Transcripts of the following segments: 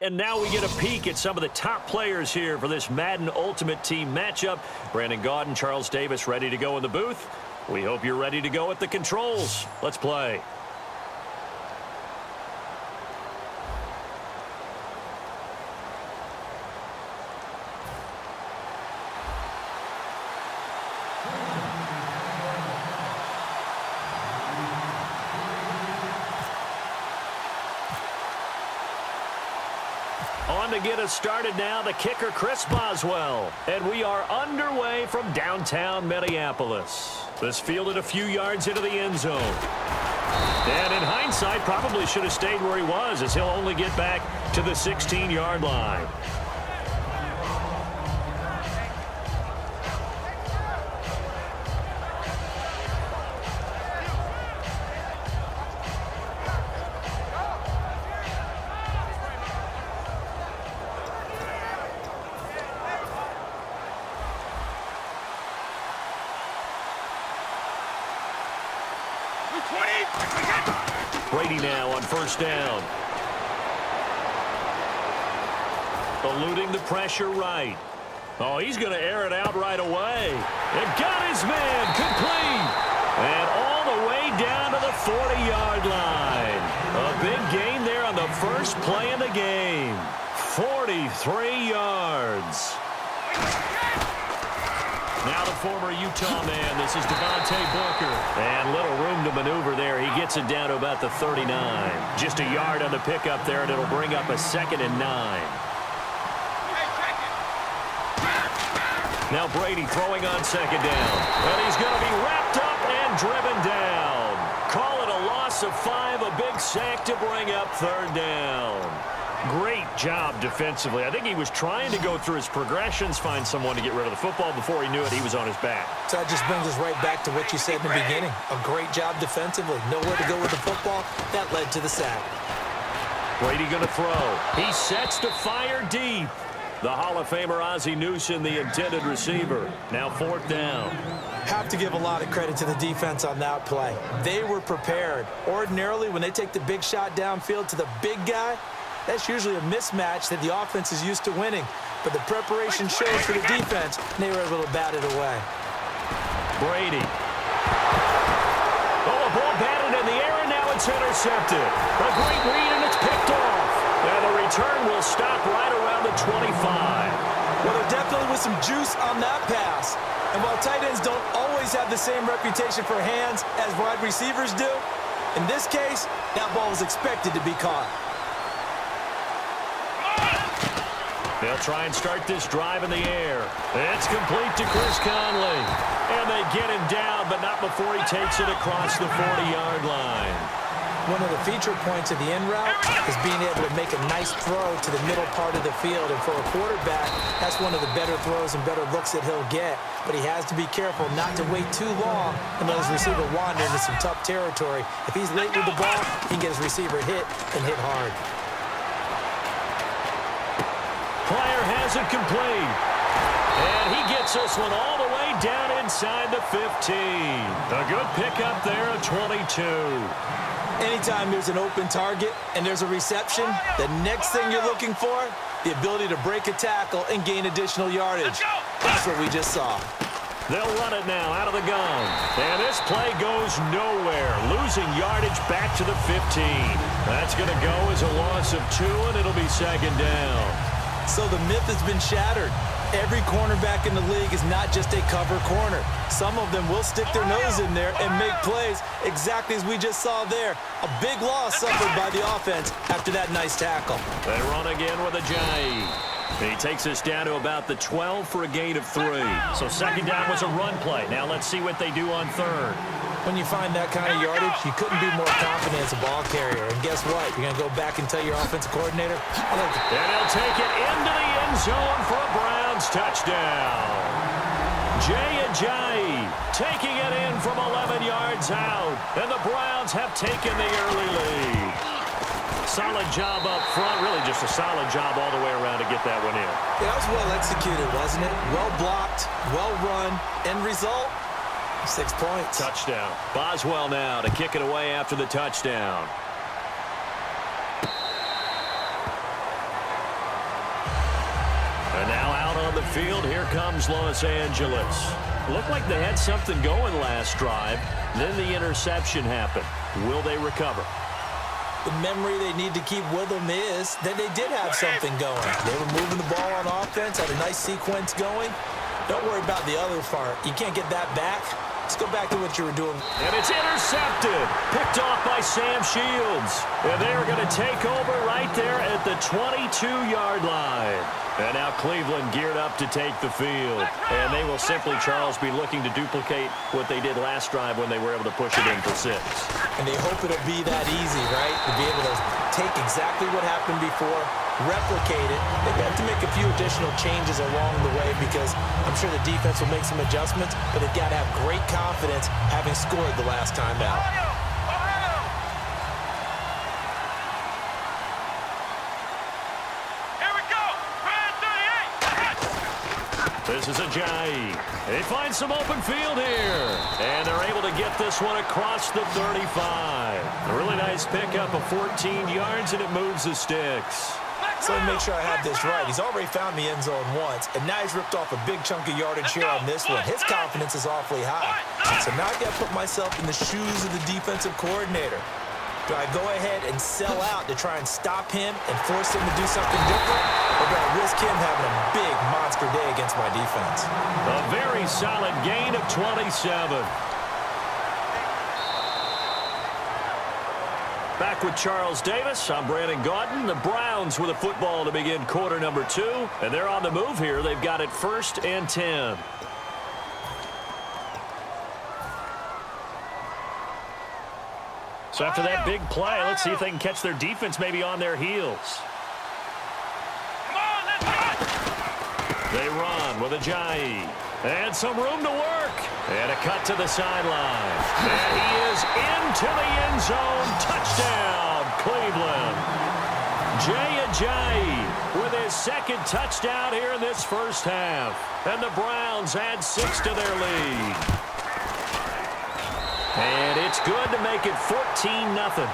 And now we get a peek at some of the top players here for this Madden Ultimate Team matchup. Brandon Gaudin, Charles Davis ready to go in the booth. We hope you're ready to go at the controls. Let's play. On to get us started now, the kicker, Chris Boswell. And we are underway from downtown Minneapolis. This fielded a few yards into the end zone. And in hindsight, probably should have stayed where he was, as he'll only get back to the 16-yard line. Brady now on first down. Eluding the pressure right. Oh, he's going to air it out right away. And got his man complete. And all the way down to the 40-yard line. A big gain there on the first play of the game. 43 yards. Now the former Utah man, this is Devontae Booker. And little room to maneuver there. He gets it down to about the 39. Just a yard on the pickup there, and it'll bring up a 2nd and 9. Now Brady throwing on 2nd down. And he's going to be wrapped up and driven down. Call it a loss of 5, a big sack to bring up 3rd down. Great job defensively. I think he was trying to go through his progressions, find someone to get rid of the football. Before he knew it, he was on his back. So that just brings us right back to what you said in the beginning. A great job defensively. Nowhere to go with the football. That led to the sack. Brady going to throw. He sets to fire deep. The Hall of Famer Ozzie Newsome, the intended receiver. Now 4th down. Have to give a lot of credit to the defense on that play. They were prepared. Ordinarily, when they take the big shot downfield to the big guy, that's usually a mismatch that the offense is used to winning. But the preparation shows for the defense, and they were able to bat it away. Brady. Oh, a ball batted in the air, and now it's intercepted. A great read, and it's picked off. And the return will stop right around the 25. Well, there definitely was some juice on that pass. And while tight ends don't always have the same reputation for hands as wide receivers do, in this case, that ball was expected to be caught. They'll try and start this drive in the air. It's complete to Chris Conley. And they get him down, but not before he takes it across the 40-yard line. One of the feature points of the in route is being able to make a nice throw to the middle part of the field. And for a quarterback, that's one of the better throws and better looks that he'll get. But he has to be careful not to wait too long and let his receiver wander into some tough territory. If he's late with the ball, he can get his receiver hit and hit hard. Player has it complete. And he gets this one all the way down inside the 15. A good pickup there at 22. Anytime there's an open target and there's a reception, the next thing you're looking for, the ability to break a tackle and gain additional yardage. That's what we just saw. They'll run it now out of the gun. And this play goes nowhere. Losing yardage back to the 15. That's going to go as a loss of 2, and it'll be 2nd down. So the myth has been shattered. Every cornerback in the league is not just a cover corner. Some of them will stick their nose in there and make plays exactly as we just saw there. A big loss suffered by the offense after that nice tackle. They run again with ajayi. He takes us down to about the 12 for a gain of 3. So 2nd down was a run play. Now let's see what they do on 3rd. When you find that kind of yardage, you couldn't be more confident as a ball carrier. And guess what? You're going to go back and tell your offensive coordinator. And he'll take it into the end zone for a Browns touchdown. Ajayi taking it in from 11 yards out. And the Browns have taken the early lead. Solid job up front. Really just a solid job all the way around to get that one in. Yeah, that was well executed, wasn't it? Well blocked, well run. End result? 6 points. Touchdown. Boswell now to kick it away after the touchdown. on the field. Here comes Los Angeles. Looked like they had something going last drive. Then the interception happened. Will they recover? The memory they need to keep with them is that they did have something going. They were moving the ball on offense, had a nice sequence going. Don't worry about the other part. You can't get that back. Let's go back to what you were doing. And it's intercepted. Picked off by Sam Shields. And they're going to take over right there at the 22-yard line. And now Cleveland geared up to take the field. And they will simply, Charles, be looking to duplicate what they did last drive when they were able to push it in for 6. And they hope it'll be that easy, right? To be able to take exactly what happened before, replicate it. They've got to make a few additional changes along the way because I'm sure the defense will make some adjustments, but they've got to have great confidence having scored the last time out. This is ajayi. They find some open field here. And they're able to get this one across the 35. A really nice pickup of 14 yards, and it moves the sticks. So let me make sure I have this right. He's already found the end zone once, and now he's ripped off a big chunk of yardage here on this one. His confidence is awfully high. So now I've got to put myself in the shoes of the defensive coordinator. Do I go ahead and sell out to try and stop him and force him to do something different? Or do I risk him having a big monster day against my defense? A very solid gain of 27. Back with Charles Davis, I'm Brandon Gaudin. The Browns with a football to begin quarter number 2. And they're on the move here. They've got it 1st and 10. So after that big play, let's see if they can catch their defense maybe on their heels. They run with ajayi. And some room to work. And a cut to the sideline. And he is into the end zone. Touchdown, Cleveland. Ajayi with his 2nd touchdown here in this first half. And the Browns add 6 to their lead. And it's good to make it 14-0.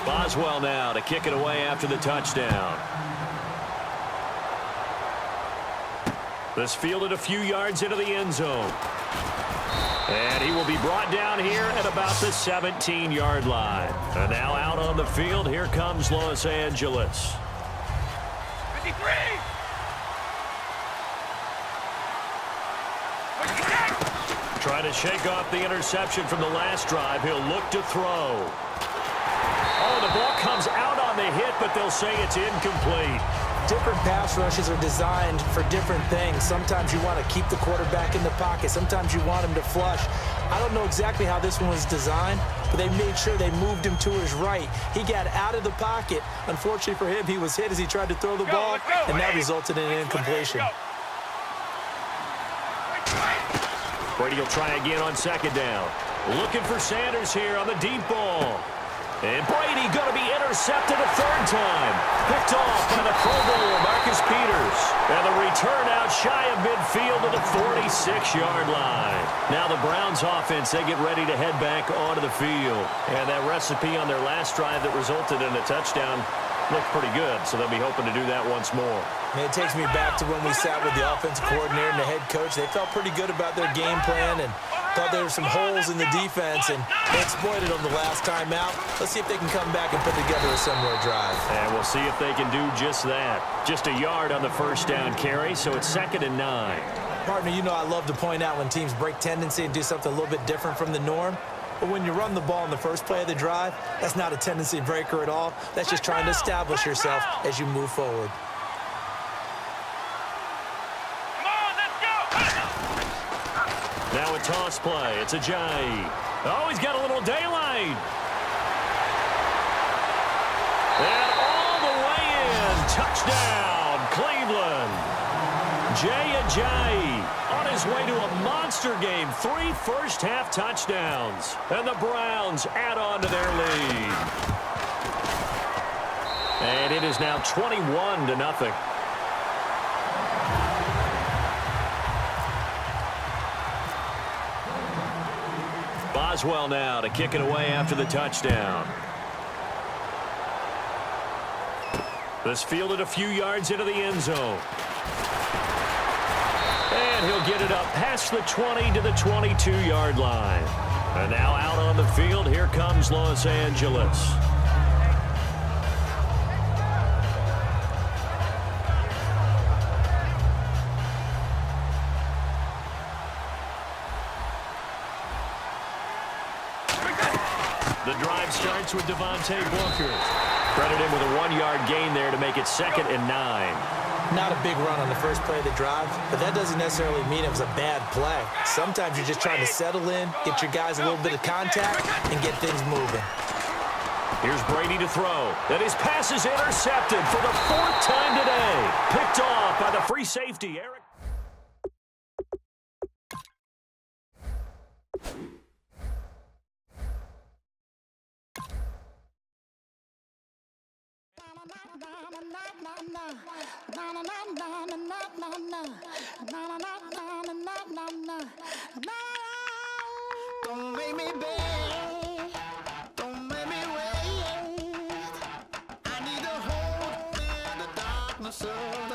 Boswell now to kick it away after the touchdown. This fielded a few yards into the end zone. And he will be brought down here at about the 17-yard line. And now out on the field, here comes Los Angeles. 53! Trying to shake off the interception from the last drive. He'll look to throw. Oh, the ball comes out on the hit, but they'll say it's incomplete. Different pass rushes are designed for different things. Sometimes you want to keep the quarterback in the pocket. Sometimes you want him to flush. I don't know exactly how this one was designed, but they made sure they moved him to his right. He got out of the pocket. Unfortunately for him, he was hit as he tried to throw the ball, and that resulted in an incompletion. Brady will try again on 2nd down. Looking for Sanders here on the deep ball. And Brady going to be intercepted a 3rd time. Picked off by the Pro Bowler, Marcus Peters. And the return out shy of midfield to the 46-yard line. Now the Browns offense, they get ready to head back onto the field. And that recipe on their last drive that resulted in a touchdown looked pretty good, so they'll be hoping to do that once more. And it takes me back to when we sat with the offensive coordinator and the head coach. They felt pretty good about their game plan and thought there were some holes in the defense, and they exploited them the last time out. Let's see if they can come back and put together a similar drive. And we'll see if they can do just that. Just a yard on the 1st down carry, so it's 2nd and 9. Partner, you know I love to point out when teams break tendency and do something a little bit different from the norm. But when you run the ball in the first play of the drive, that's not a tendency breaker at all. That's just trying to establish yourself as you move forward. Now a toss play. It's ajayi. Oh, he's got a little daylight. And all the way in. Touchdown, Cleveland. Ajayi on his way to a monster game. 3 first-half touchdowns. And the Browns add on to their lead. And it is now 21-0. Boswell now to kick it away after the touchdown. This fielded a few yards into the end zone. And he'll get it up past the 20 to the 22-yard line. And now out on the field, here comes Los Angeles. The drive starts with Devontae Booker. Credit him with a 1-yard gain there to make it 2nd and 9. Not a big run on the first play of the drive, but that doesn't necessarily mean it was a bad play. Sometimes you're just trying to settle in, get your guys a little bit of contact, and get things moving. Here's Brady to throw. And his pass is intercepted for the 4th time today. Picked off by the free safety, Eric. Don't make me beg, don't make me wait. I need a hope in the darkness of